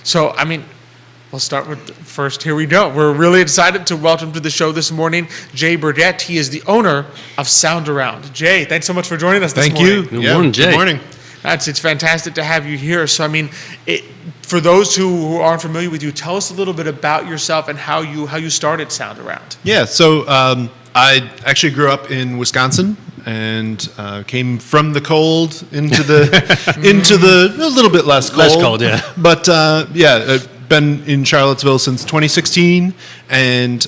So, I mean, we'll start with first. Here we go. We're really excited to welcome to the show this morning Jay Berget. He is the owner of SoundAround. Jay, thanks so much for joining us this morning. Thank you. Good morning, Jay. Good morning. It's fantastic to have you here. So, I mean, for those who aren't familiar with you, tell us a little bit about yourself and how you started SoundAround. Yeah, so I actually grew up in Wisconsin and came from the cold into the a little bit less cold. Less cold, yeah. But I've been in Charlottesville since 2016, and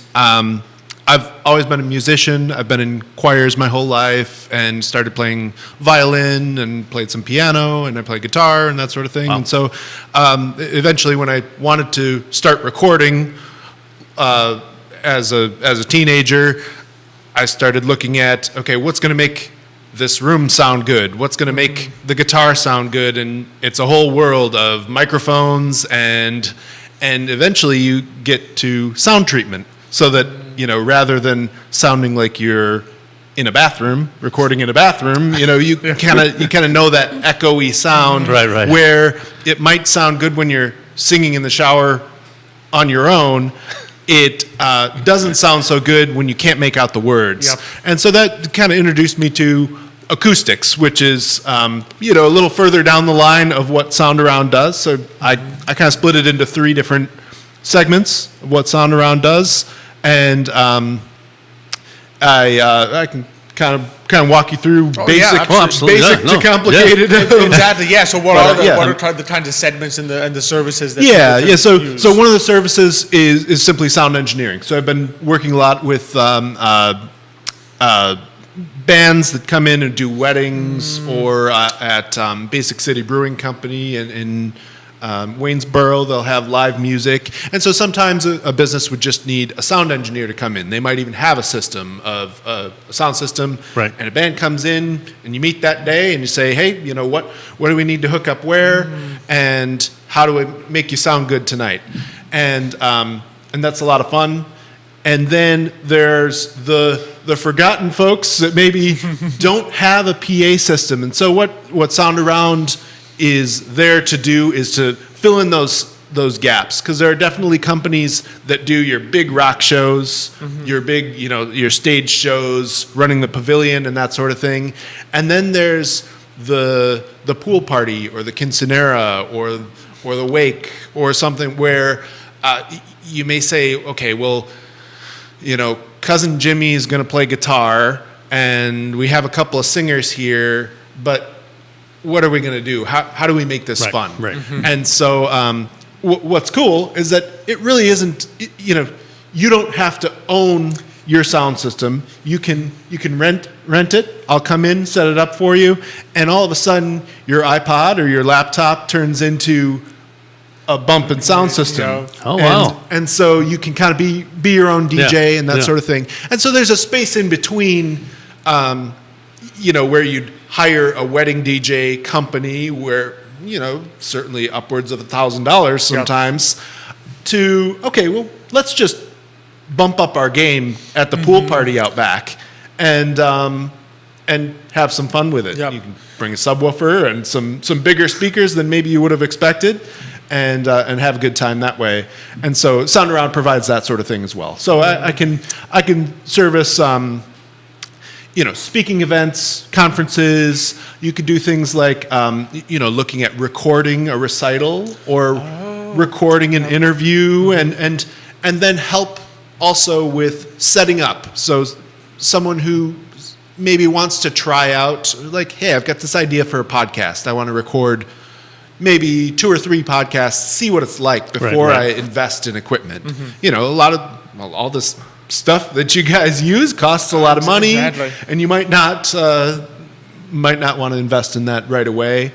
I've always been a musician. I've been in choirs my whole life and started playing violin and played some piano, and I play guitar and that sort of thing. Wow. And so eventually when I wanted to start recording as a teenager, I started looking at, okay, what's going to make this room sound good? What's going to make the guitar sound good? And it's a whole world of microphones, and eventually you get to sound treatment, so that, you know, rather than sounding like you're in a bathroom, recording in a bathroom, you know, you kind of know that echoey sound, right. where it might sound good when you're singing in the shower on your own. It doesn't sound so good when you can't make out the words. Yep. And so that kind of introduced me to acoustics, which is, a little further down the line of what SoundAround does. So I kind of split it into 3 different segments of what SoundAround does. And I can kind of walk you through basic to complicated. Exactly. Yeah. So what are the kinds of segments and the services that So one of the services is simply sound engineering. So I've been working a lot with bands that come in and do weddings, or at Basic City Brewing Company in Waynesboro, they'll have live music. And so sometimes a business would just need a sound engineer to come in. They might even have a system of a sound system, right. And a band comes in, and you meet that day, and you say, hey, you know, what do we need to hook up where, and how do we make you sound good tonight? And that's a lot of fun. And then there's the forgotten folks that maybe don't have a PA system. And so what SoundAround is there to do is to fill in those gaps, because there are definitely companies that do your big rock shows, your big, your stage shows, running the pavilion and that sort of thing. And then there's the pool party, or the quinceanera, or the wake, or something where you may say, okay, well, cousin Jimmy is going to play guitar, and we have a couple of singers here, but what are we going to do? How do we make this fun? Right. And so what's cool is that it really isn't, you don't have to own your sound system. You can rent it. I'll come in, set it up for you, and all of a sudden your iPod or your laptop turns into a bump and sound system. Oh, wow. And so you can kind of be your own DJ and that sort of thing. And so there's a space in between, where you'd hire a wedding DJ company where, certainly upwards of $1,000 sometimes, to, okay, well, let's just bump up our game at the pool party out back and have some fun with it. Yep. You can bring a subwoofer and some bigger speakers than maybe you would have expected, and have a good time that way. And so SoundAround provides that sort of thing as well. So I can service speaking events, conferences. You could do things like looking at recording a recital, or recording an interview, and then help also with setting up. So someone who maybe wants to try out, like, hey, I've got this idea for a podcast. I want to record maybe 2 or 3 podcasts, see what it's like before I invest in equipment. All this stuff that you guys use costs a lot of money, and you might not want to invest in that right away.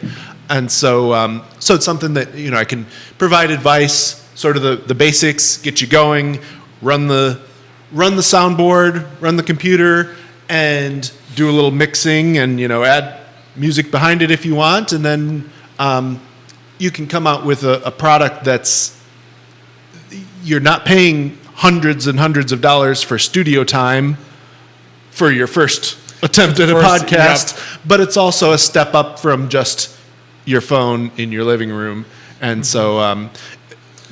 And so it's something that I can provide advice, sort of the basics, get you going, run the soundboard, run the computer, and do a little mixing, and add music behind it if you want, and then you can come out with a product that's, you're not paying hundreds and hundreds of dollars for studio time for your first attempt at a podcast, but it's also a step up from just your phone in your living room. And so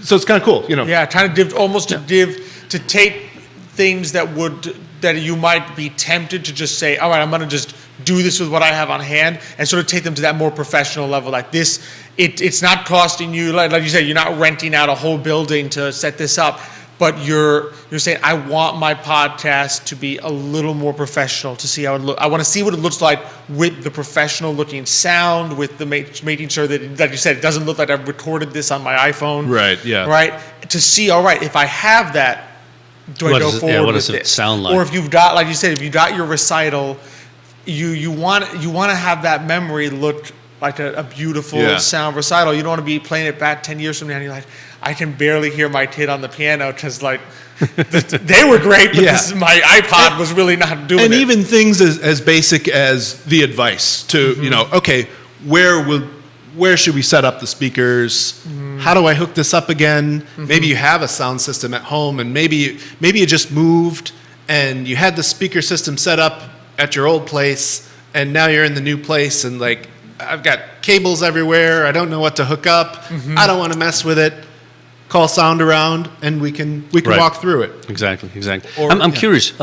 So it's kind of cool, you know. Yeah, trying to take things that you might be tempted to just say, all right, I'm going to just do this with what I have on hand, and sort of take them to that more professional level. Like this, it's not costing you, like you said, you're not renting out a whole building to set this up, but you're saying, I want my podcast to be a little more professional, to see how it look. I want to see what it looks like with the professional looking sound, with the making sure that, like you said, it doesn't look like I've recorded this on my iPhone. Right, yeah. Right? To see, all right, if I have that, do I go forward with this? What does it sound like? Or if you've got, like you said, if you got your recital, you want to have that memory look like a beautiful sound recital. You don't want to be playing it back 10 years from now and you're like, I can barely hear my kid on the piano because like they were great, but my iPod was really not doing it. And even things as basic as the advice to, you know, okay, where should we set up the speakers? How do I hook this up again? Maybe you have a sound system at home and maybe you just moved and you had the speaker system set up at your old place and now you're in the new place and like, I've got cables everywhere. I don't know what to hook up. I don't want to mess with it. Call SoundAround and we can walk through it. Exactly. Or, I'm curious.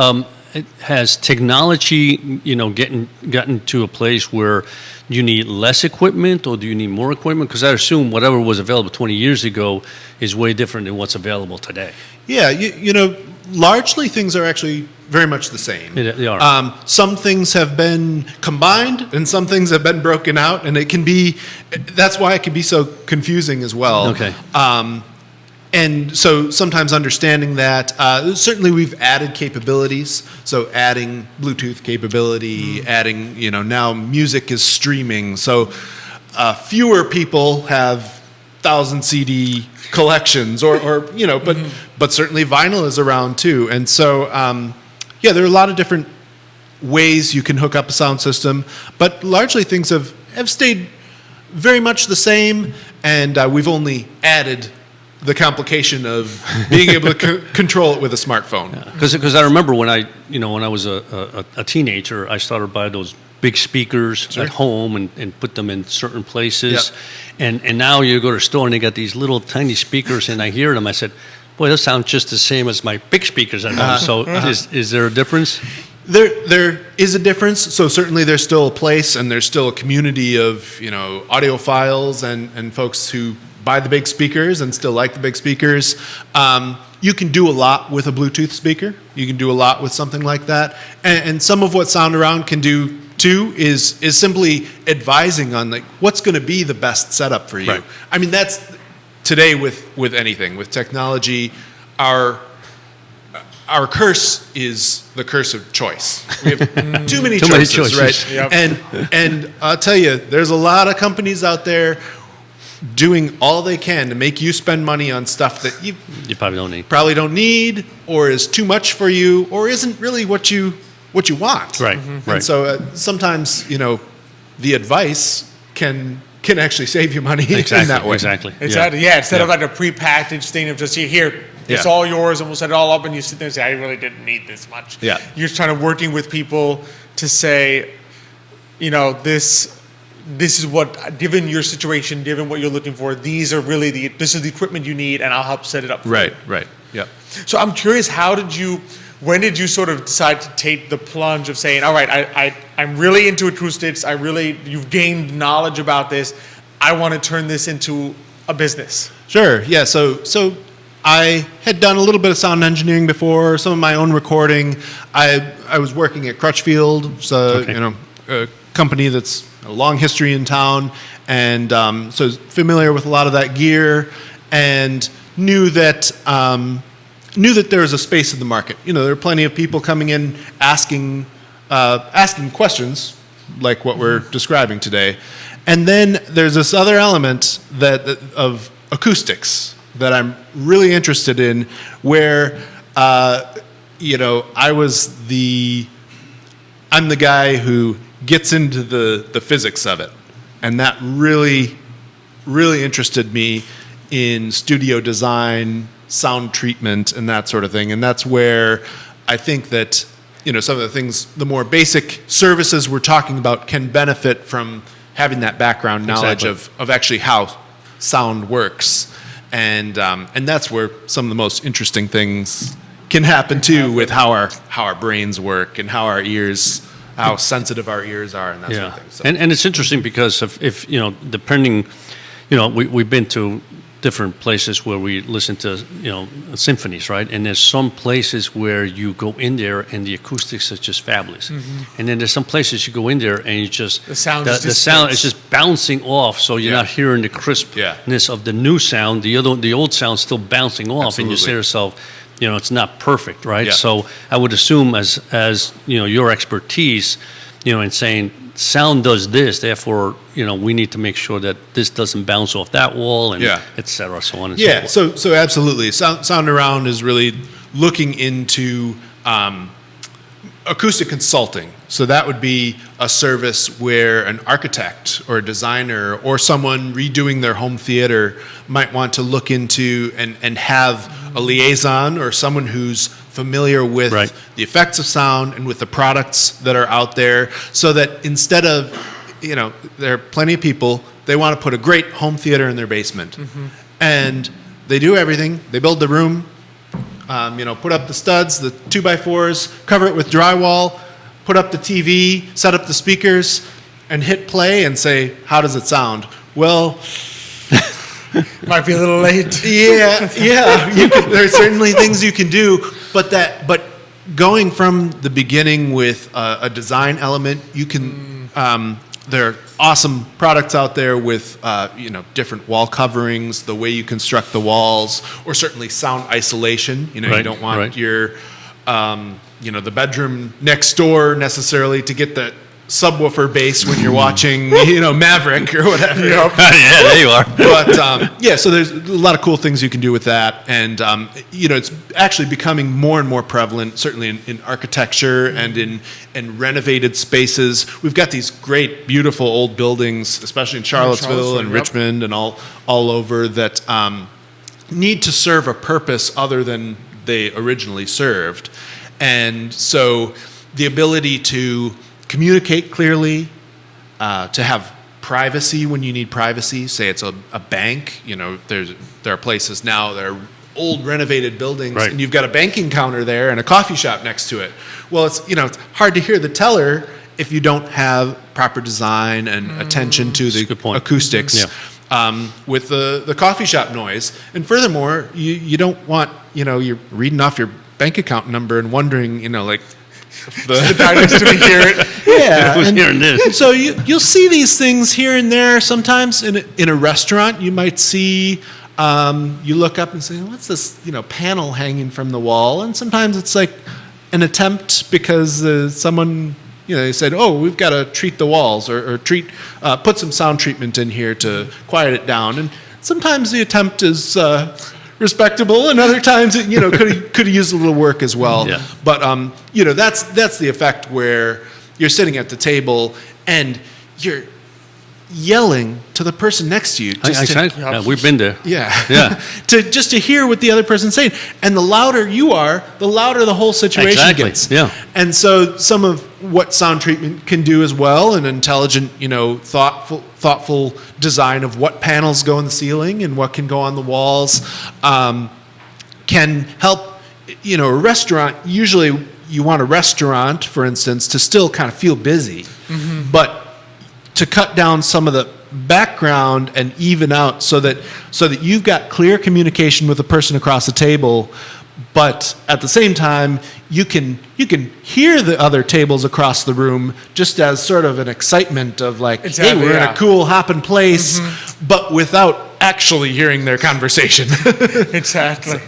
Has technology, you know, gotten to a place where you need less equipment or do you need more equipment? Because I assume whatever was available 20 years ago is way different than what's available today. Yeah, you know, largely things are actually very much the same. They are. Some things have been combined and some things have been broken out, and that's why it can be so confusing as well. Okay. And so sometimes understanding that, certainly we've added capabilities. So adding Bluetooth capability, adding, you know, now music is streaming. So fewer people have 1,000 CD collections or you know, but certainly vinyl is around too. And so, there are a lot of different ways you can hook up a sound system, but largely things have stayed very much the same. And we've only added the complication of being able to control it with a smartphone. Because I remember when I was a teenager, I started to buy those big speakers at home and put them in certain places. And now you go to a store and they got these little tiny speakers and I hear them. I said, boy, those sound just the same as my big speakers at home. So is there a difference? There is a difference. So certainly there's still a place and there's still a community of, you know, audiophiles and folks who buy the big speakers and still like the big speakers. You can do a lot with a Bluetooth speaker. You can do a lot with something like that. And some of what SoundAround can do too is simply advising on like what's going to be the best setup for you. Right. I mean, that's today with anything, with technology, our curse is the curse of choice. We have too many choices, right? Yep. And I'll tell you, there's a lot of companies out there doing all they can to make you spend money on stuff that you probably don't need or is too much for you or isn't really what you want. Right. And so sometimes, you know, the advice can actually save you money in that way. Exactly. Yeah, instead of like a prepackaged thing of just here, it's all yours and we'll set it all up and you sit there and say, I really didn't need this much. Yeah. You're trying to working with people to say, you know, this is what, given your situation, given what you're looking for, this is the equipment you need and I'll help set it up for you. Right. Yep. So I'm curious, when did you sort of decide to take the plunge of saying, all right, I'm really into acoustics, you've gained knowledge about this, I want to turn this into a business? Sure, yeah, so I had done a little bit of sound engineering before, some of my own recording. I was working at Crutchfield, so you know, a company that's a long history in town, and so familiar with a lot of that gear, and knew that there was a space in the market. You know, there were plenty of people coming in asking questions like what we're describing today, and then there's this other element of acoustics that I'm really interested in, where you know, I'm the guy who gets into the physics of it, and that really interested me in studio design, sound treatment, and that sort of thing. And that's where I think that, you know, some of the things, the more basic services we're talking about can benefit from having that background knowledge of actually how sound works. and that's where some of the most interesting things can happen too, with how our brains work and how how sensitive our ears are, and that sort of thing. So. And it's interesting because if depending, we've been to different places where we listen to symphonies, right? And there's some places where you go in there and the acoustics is just fabulous, and then there's some places you go in there and you just the sound is just bouncing off, so you're not hearing the crispness of the new sound. The old sound's still bouncing off, and you say to yourself, it's not perfect, right? Yeah. So I would assume as your expertise, in saying sound does this, therefore, we need to make sure that this doesn't bounce off that wall, and et cetera, so on and so forth. Yeah, so absolutely. SoundAround is really looking into acoustic consulting. So that would be a service where an architect or a designer or someone redoing their home theater might want to look into and have a liaison or someone who's familiar with the effects of sound and with the products that are out there, so that instead of, there are plenty of people, they want to put a great home theater in their basement. And they do everything. They build the room, put up the studs, the 2x4s, cover it with drywall, put up the TV, set up the speakers, and hit play and say, how does it sound? Well, might be a little late. Yeah. There are certainly things you can do, but going from the beginning with a design element, you can. There are awesome products out there with different wall coverings, the way you construct the walls, or certainly sound isolation. You don't want your the bedroom next door necessarily to get the subwoofer bass when you're watching, Maverick or whatever. Yeah, there you are. But so there's a lot of cool things you can do with that, and it's actually becoming more and more prevalent, certainly in architecture and in renovated spaces. We've got these great, beautiful old buildings, especially in Charlottesville and Richmond and all over, that need to serve a purpose other than they originally served, and so the ability to communicate clearly, to have privacy when you need privacy. Say it's a bank. There are places now that are old renovated buildings, and you've got a banking counter there and a coffee shop next to it. Well, it's hard to hear the teller if you don't have proper design and attention to the acoustics. With the coffee shop noise, and furthermore, you don't want you're reading off your bank account number and wondering the guy next to me hear it. Yeah, who's hearing this? So you'll see these things here and there. Sometimes in a restaurant, you might see. You look up and say, "What's this? Panel hanging from the wall?" And sometimes it's like an attempt because someone. They said, "Oh, we've got to treat the walls or put some sound treatment in here to quiet it down." And sometimes the attempt is respectable, and other times it could have used a little work as well. Yeah. But that's the effect where you're sitting at the table and you're yelling to the person next to you. We've been there. Yeah. to hear what the other person's saying. And the louder you are, the louder the whole situation gets. Yeah. And so some of what sound treatment can do as well, an intelligent, thoughtful design of what panels go in the ceiling and what can go on the walls, can help, a restaurant. Usually you want a restaurant, for instance, to still kind of feel busy, but to cut down some of the background and even out so that you've got clear communication with the person across the table, but at the same time you can hear the other tables across the room just as sort of an excitement of hey, we're in a cool hopping place, but without actually hearing their conversation. Exactly.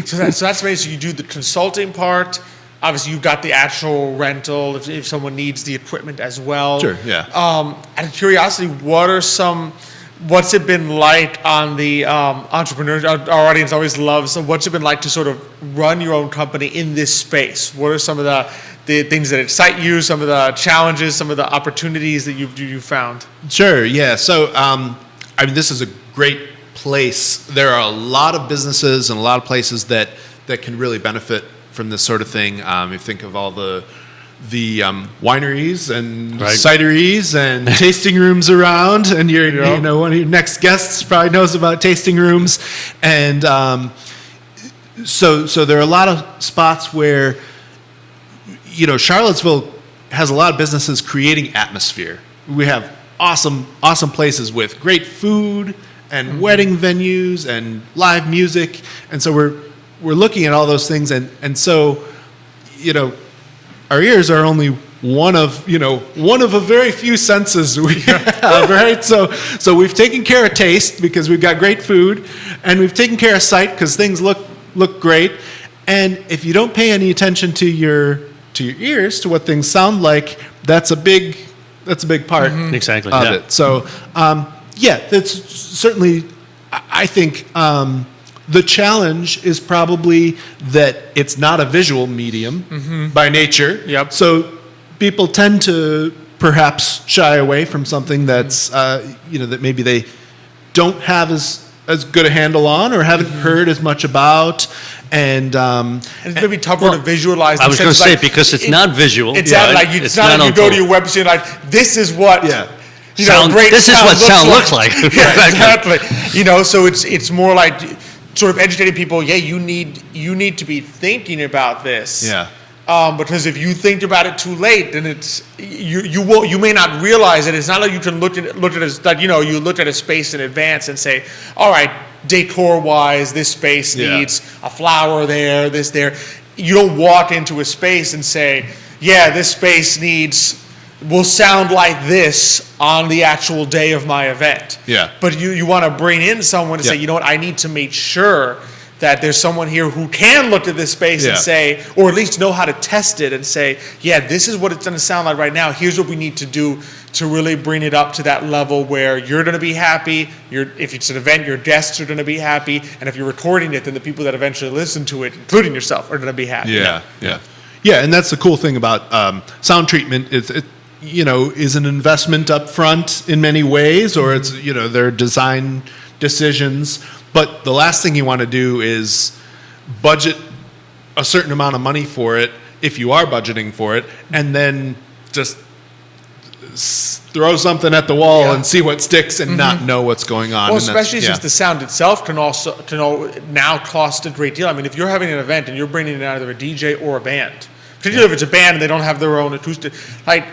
So that's basically, you do the consulting part. Obviously, you've got the actual rental if someone needs the equipment as well. Sure, yeah. Out of curiosity, what's it been like on the entrepreneurs? Our audience always loves. So what's it been like to sort of run your own company in this space? What are some of the things that excite you? Some of the challenges, some of the opportunities that you've found? Sure, yeah. So, this is a great place. There are a lot of businesses and a lot of places that can really benefit from this sort of thing. You think of all the wineries and Right. cideries and tasting rooms around, and one of your next guests probably knows about tasting rooms, and so there are a lot of spots where Charlottesville has a lot of businesses creating atmosphere. We have awesome places with great food and wedding venues and live music, and so we're looking at all those things, and so our ears are only one of a very few senses we have, right? So we've taken care of taste because we've got great food, and we've taken care of sight because things look great. And if you don't pay any attention to your ears, to what things sound like, that's a big part Exactly. of Yeah. it. So that's certainly, I think. The challenge is probably that it's not a visual medium by nature. Yep. So people tend to perhaps shy away from something that's, that maybe they don't have as good a handle on or haven't heard as much about. And it's maybe tougher to visualize. I was going to say, because it's not visual. It's not like it's not like you go to your website like, this is what great this is what sound looks like. Yeah, exactly. So it's more like sort of educating people. Yeah, you need to be thinking about this. Yeah. Because if you think about it too late, then it's you may not realize it. It's not like you can look at it as like you looked at a space in advance and say, all right, decor wise, this space needs a flower there, this there. You don't walk into a space and say, yeah, this space will sound like this on the actual day of my event. Yeah. But you want to bring in someone to say, you know what, I need to make sure that there's someone here who can look at this space and say, or at least know how to test it and say, yeah, this is what it's going to sound like right now. Here's what we need to do to really bring it up to that level where you're going to be happy. If it's an event, your guests are going to be happy. And if you're recording it, then the people that eventually listen to it, including yourself, are going to be happy. Yeah, and that's the cool thing about sound treatment. It is an investment up front in many ways, or it's, their design decisions. But the last thing you want to do is budget a certain amount of money for it, if you are budgeting for it, and then just throw something at the wall and see what sticks and not know what's going on. Well, especially since the sound itself can now cost a great deal. I mean, if you're having an event and you're bringing in either a DJ or a band, particularly if it's a band and they don't have their own acoustic, like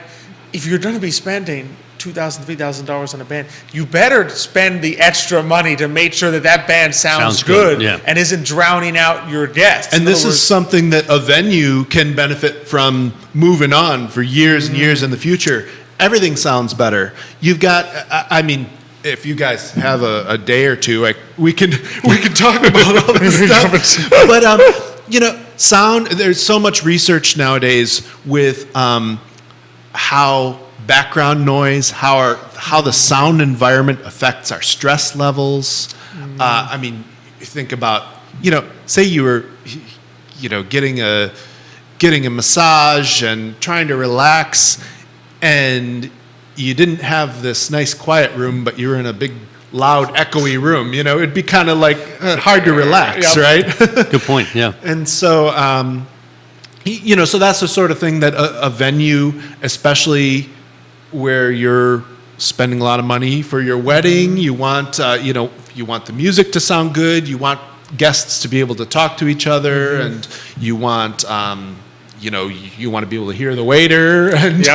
if you're going to be spending $2,000, $3,000 on a band, you better spend the extra money to make sure that band sounds good and isn't drowning out your guests. And this is something that a venue can benefit from moving on for years and years in the future. Everything sounds better. You've got, I mean, if you guys have a day or two, we can talk about all this stuff. But sound. There's so much research nowadays with how background noise, how the sound environment affects our stress levels. I mean, think about say you were getting a massage and trying to relax, and you didn't have this nice quiet room, but you were in a big loud echoey room. It'd be kind of like hard to relax, right? Good point. Yeah. And so so that's the sort of thing that a venue, especially where you're spending a lot of money for your wedding, you want you want the music to sound good, you want guests to be able to talk to each other, and you want you want to be able to hear the waiter and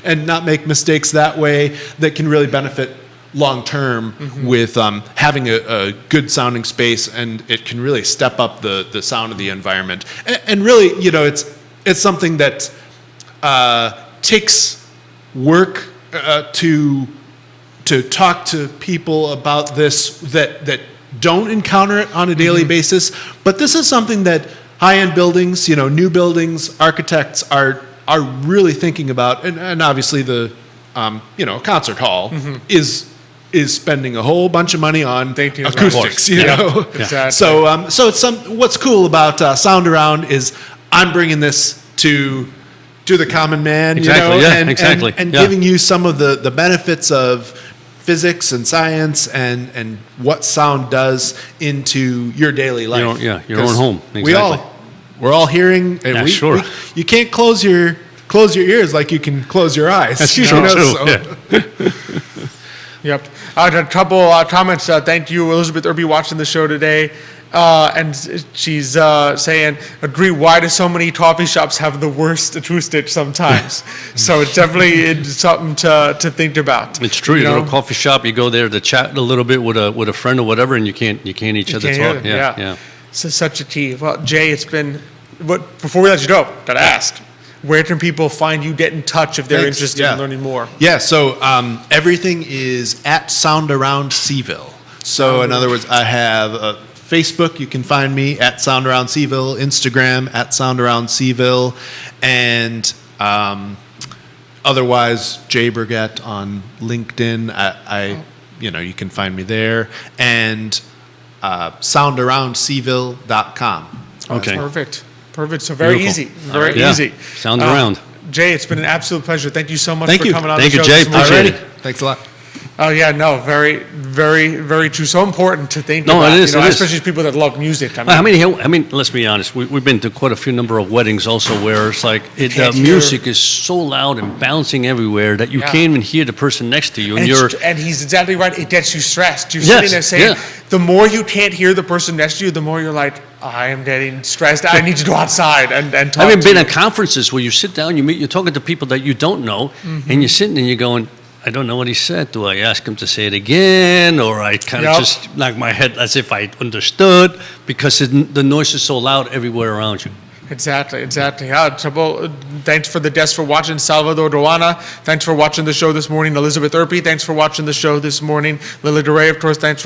and not make mistakes that way, that can really benefit long term with having a good sounding space, and it can really step up the sound of the environment. And really, it's something that takes work to talk to people about this that don't encounter it on a daily basis. But this is something that high-end buildings, new buildings, architects are really thinking about, and obviously the concert hall is spending a whole bunch of money on acoustics, Exactly. So it's what's cool about SoundAround is I'm bringing this to the common man, and giving you some of the benefits of physics and science and what sound does into your daily life. Your own home. Exactly. We're all hearing. Yeah, sure. You can't close your ears like you can close your eyes. That's you true, know, too. so- Yeah. Yep. A couple comments. Thank you, Elizabeth Irby, watching the show today. And she's saying, agree, why do so many coffee shops have the worst acoustics sometimes? So it's definitely something to think about. It's true. You go to a coffee shop, you go there to chat a little bit with a friend or whatever, and you can't each other Can't talk. hear them, Yeah. So such a key. Well, Jay, it's been, before we let you go, gotta ask, where can people find you, get in touch if they're Thanks, interested yeah. in learning more? Yeah, so everything is at SoundAround Seville. So in other words, I have Facebook, you can find me at SoundAround Seville, Instagram at SoundAround Seville, and otherwise Jay Berget on LinkedIn. You can find me there, and SoundAroundSeville.com. Okay. Perfect. So very Beautiful. easy. Very Yeah. easy. Sound around. Jay, it's been an absolute pleasure. Thank you so much Thank for you. coming on Thank the you, show Jay. this morning. Appreciate it. Thanks a lot. Oh yeah, no, very, very, very true. So important to think No, about. it is, it is. Especially people that love music. I mean, let's be honest. We've been to quite a few number of weddings also where it's like the Can't hear. music is so loud and bouncing everywhere that you Yeah. can't even hear the person next to you, and and he's exactly right. It gets you stressed. You're Yes, sitting there saying, yeah. the more you can't hear the person next to you, the more you're like, I am getting stressed. I need to go outside and talk. I've to been you. at conferences where you sit down, you're talking to people that you don't know, Mm-hmm. and you're sitting and you're going, I don't know what he said. Do I ask him to say it again, or I kind of Yep. just knock my head as if I understood, because the noise is so loud everywhere around you. Exactly. Well, thanks for the guests for watching, Salvador Duana. Thanks for watching the show this morning, Elizabeth Irby. Thanks for watching the show this morning, Lily DeRay, of course. Thanks for